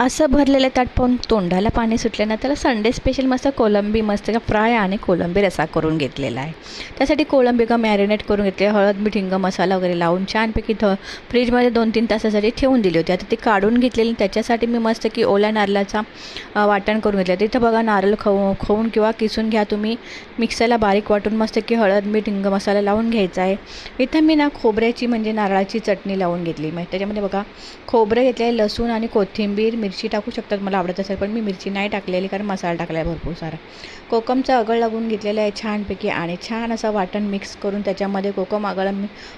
असं भरलेलं ताट पाहून तोंडाला पाणी सुटल्यानं त्याला संडे स्पेशल मस्त कोलंबी मस्त फ्राय आणि कोलंबी रस्सा करून घेतलेला आहे. त्यासाठी कोलंबी मॅरिनेट करून घेतले, हळद मीठ हिंग मसाला वगैरे लावून छानपैकी फ्रीजमध्ये 2-3 तासासाठी ठेवून दिली होती. आता ती काढून घेतलेली. त्याच्यासाठी मी मस्त की ओल्या नारळाचा वाटण करून घेतलं. तिथं बघा नारळ खवून किंवा किसून घ्या तुम्ही, मिक्सरला बारीक वाटून मस्त की हळद मीठ हिंग मसाला लावून घ्यायचा आहे. इथं मी खोबऱ्याची म्हणजे नारळाची चटणी लावून घेतली. मग त्याच्यामध्ये बघा खोबरं घेतले, लसूण आणि कोथिंबीर, मिरची टाकू शकतात मला आवडत असेल, पण मी मिरची नाही टाकलेली कारण मसाला टाकला आहे भरपूर सारा. कोकमचा अगळ लागून घेतलेला आहे छानपैकी आणि छान असं वाटण मिक्स करून त्याच्यामध्ये कोकम आगळ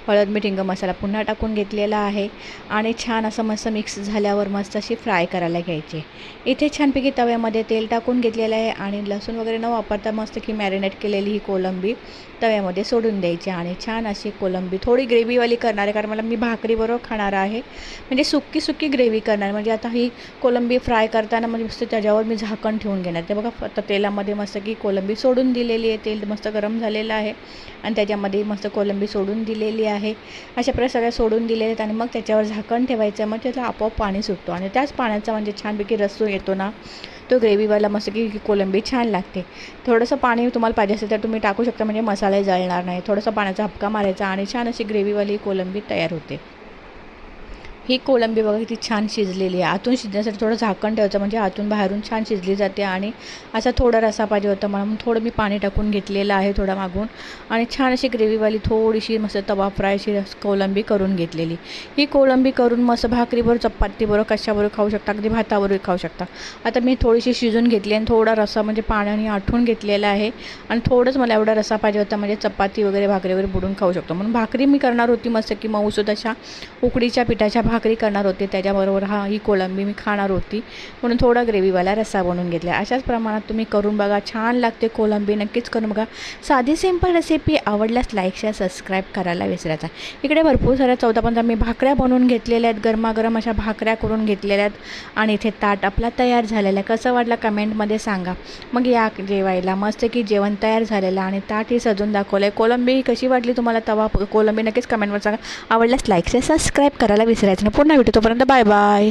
हळद मीठ हिंग मसाला पुन्हा टाकून घेतलेला आहे आणि छान असं मस्त मिक्स झाल्यावर मस्त अशी फ्राय करायला घ्यायची. इथे छानपैकी तव्यामध्ये तेल टाकून घेतलेलं आहे आणि लसूण वगैरे न वापरता मस्त की मॅरिनेट केलेली ही कोलंबी तव्यामध्ये सोडून द्यायची आणि छान अशी कोलंबी थोडी ग्रेव्हीवाली करणार आहे कारण मी भाकरीबरोबर खाणार आहे, म्हणजे सुक्की ग्रेव्ही करणार. म्हणजे आता ही कोलंबी फ्राय करताना म्हणजे मस्त त्याच्यावर मी झाकण ठेवून घेणार. ते बघा आता तेलामध्ये मस्त की कोलंबी सोडून दिलेली आहे, तेल मस्त गरम झालेलं आहे आणि त्याच्यामध्ये मस्त कोलंबी सोडून दिलेली आहे. अशा प्रकारे सगळ्या सोडून दिलेले आहेत आणि मग त्याच्यावर झाकण ठेवायचं. मग त्याला आपोआप पाणी सुटतो आणि त्याच पाण्याचा म्हणजे छानपैकी रस्सा येतो ना, तो ग्रेव्हीवाला मस्त की कोलंबी छान लागते. थोडंसं पाणी तुम्हाला पाहिजे असेल तर तुम्ही टाकू शकता, म्हणजे मसाले जळणार नाही. थोडंसं पाण्याचा हपका मारायचा आणि छान अशी ग्रेव्हीवाली कोलंबी तयार होते. ही कोलंबी बघा किती छान शिजलेली आहे. आतून शिजण्यासाठी थोडं झाकण ठेवायचं, म्हणजे आतून बाहेरून छान शिजली जाते. आणि असा थोडा रस्सा पाहिजे होता म्हणून थोडं मी पाणी टाकून घेतलेलं आहे थोडा मागून आणि छान अशी ग्रेव्हीवाली थोडीशी मस्त तवा फ्रायची कोलंबी करून घेतलेली. ही कोलंबी करून मस्त भाकरीबरोबर चपातीबरोबर कशाबरोबर खाऊ शकता, अगदी भाताबरोबर खाऊ शकता. आता मी थोडीशी शिजून घेतली आणि थोडा रस्सा म्हणजे पाण्याने आठवून घेतलेला आहे आणि थोडंच मला एवढा रस्सा पाहिजे होता, म्हणजे चपाती वगैरे भाकरी वगैरे बुडून खाऊ शकतो. म्हणून भाकरी मी करणार होती मस्त की मऊसूद अशा उकडीच्या पिठाच्या भाकरी करणार होते, त्याच्याबरोबर ही कोलंबी मी खाणार होती म्हणून थोडा ग्रेव्हीवाला रस्सा बनवून घेतला. अशाच प्रमाणात तुम्ही करून बघा, छान लागते कोलंबी, नक्कीच करून बघा. साधी सिंपल रेसिपी आवडल्यास लाईक शेअर सबस्क्राईब करायला विसरायचा. इकडे भरपूर साऱ्या 14-15 मी भाकऱ्या बनवून घेतलेल्या आहेत, गरमागरम अशा भाकऱ्या करून घेतलेल्या आहेत आणि इथे ताट आपला तयार झालेला आहे. कसं वाटलं कमेंटमध्ये सांगा. मग या जेवायला मस्त की जेवण तयार झालेलं आणि ताटही सजून दाखवलं आहे. कोलंबी कशी वाटली तुम्हाला तवा कोलंबी नक्कीच कमेंटवर सांगा. आवडल्यास लाईक शेअर सबस्क्राईब करायला विसरायचं नाही. पुन्हा भेटू, तोपर्यंत बाय बाय.